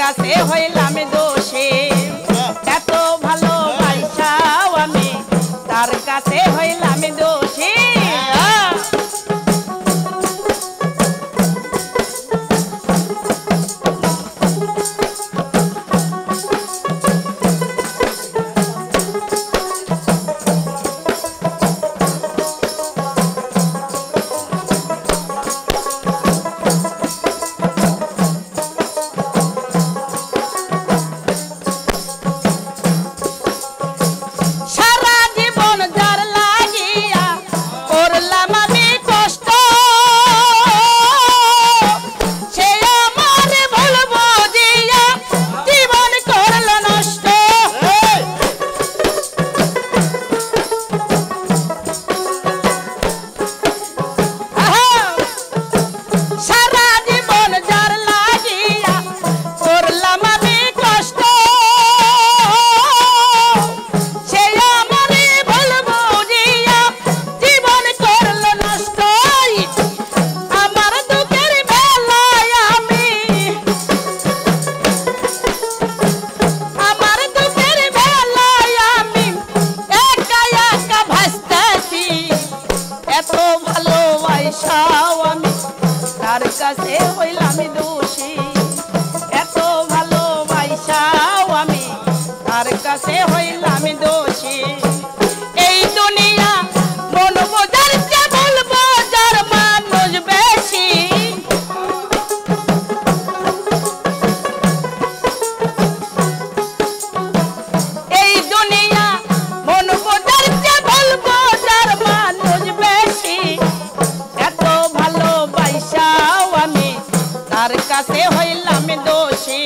কাছে হইলাম দোষী এত ভালোবাসাও আমি তার কাছে হইলাম দোষী তার কাছে হইলাম দোষী এত ভালোবাসাও আমি তার কাছে হইলাম দোষী এই দুনিয়া মন বোঝার যে বলবো যার মানুষ বেশি এই দুনিয়া মন বোঝার যে বলবো যার মানুষ বেশি এত ভালোবাসাও আমি তার কাছে হইলাম দোষী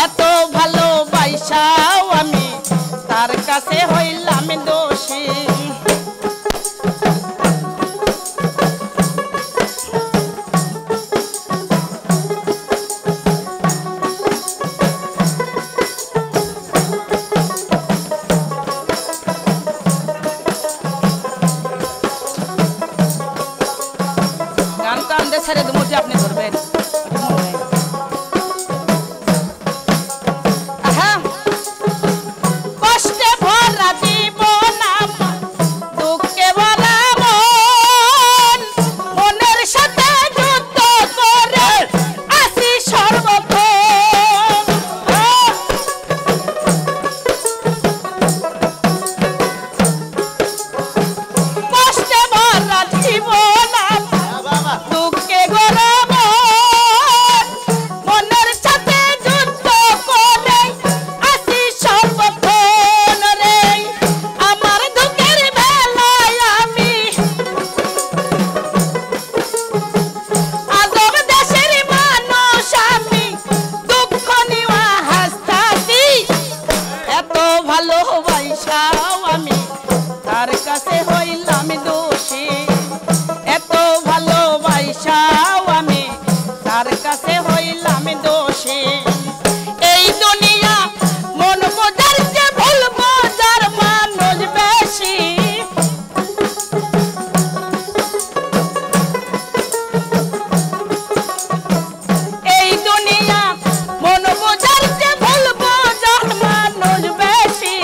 এত ভালোবাসাও আমি তার কাছে হইলাম দোষী গানটা আমাদের ছেড়ে দেবো আপনি ধরবেন কষ্টে ভরা জীবন আমার দুঃখে ভরা মন মনের সাথে যুদ্ধ করে আসি সর্বক্ষণ কষ্টে ভরা জীবন দুঃখে ভরা মন মনের সাথে যুদ্ধ করে আসি সর্বক্ষণ রে আমার দুঃখের বেলায় আমি আজব দেশের মানুষ আমি দুঃখ নিয়া হাসতাছি এত ভালোবাসাও আমি তার কাছে হইলাম দোষী এত ভালোবাসাও আমি তার কাছে হইলাম দোষী এই দুনিয়া মন বোঝার যে বলবো যার মানুষ বেশি এই দুনিয়া মন বোঝার যে বলবো যার মানুষ বেশি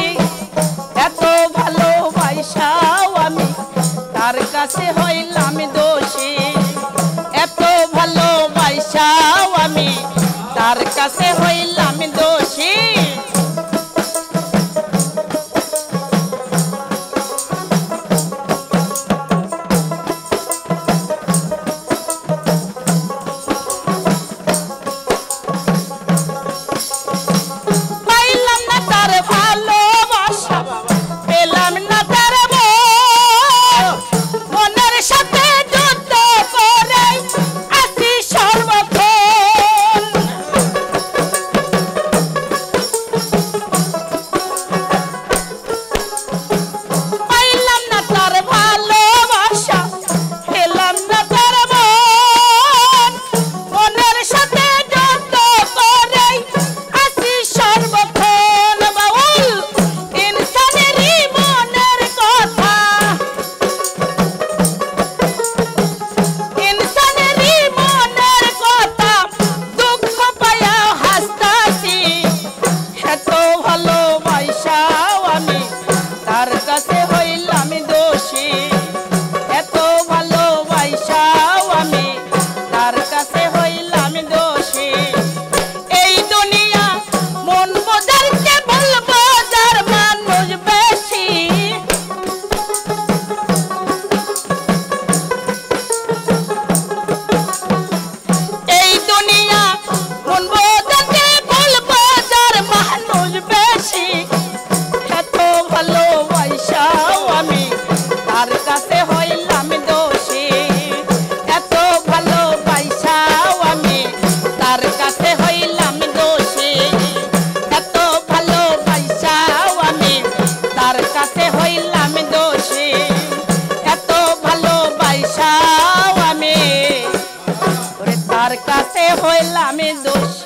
এত ভালোবাসাও আমি তার কাছে হইলাম দোষী এত ভালোবাসাও আমি তার কাছে হইলাম দোষী পাইলাম না তার ভালোবাসা পেলাম না তার মনের সাথে কাছে হইলাম দোষী এত ভালোবাসাও আমি তার কাছে হইলাম দোষী এই দুনিয়া মন বোঝারকে বলবো যার মানুষ বেশি এই দুনিয়া মন বোঝারকে বলবো যার মানুষ বেশি এত ভালোবাসাও আমি তার কাছে হইলাম দোষী এত ভালোবাসাও আমি তার কাছে হইলাম দোষী এত ভালোবাসাও আমি তার কাছে হইলাম দোষী এত ভালোবাসাও আমি তার কাছে হইলাম দোষী।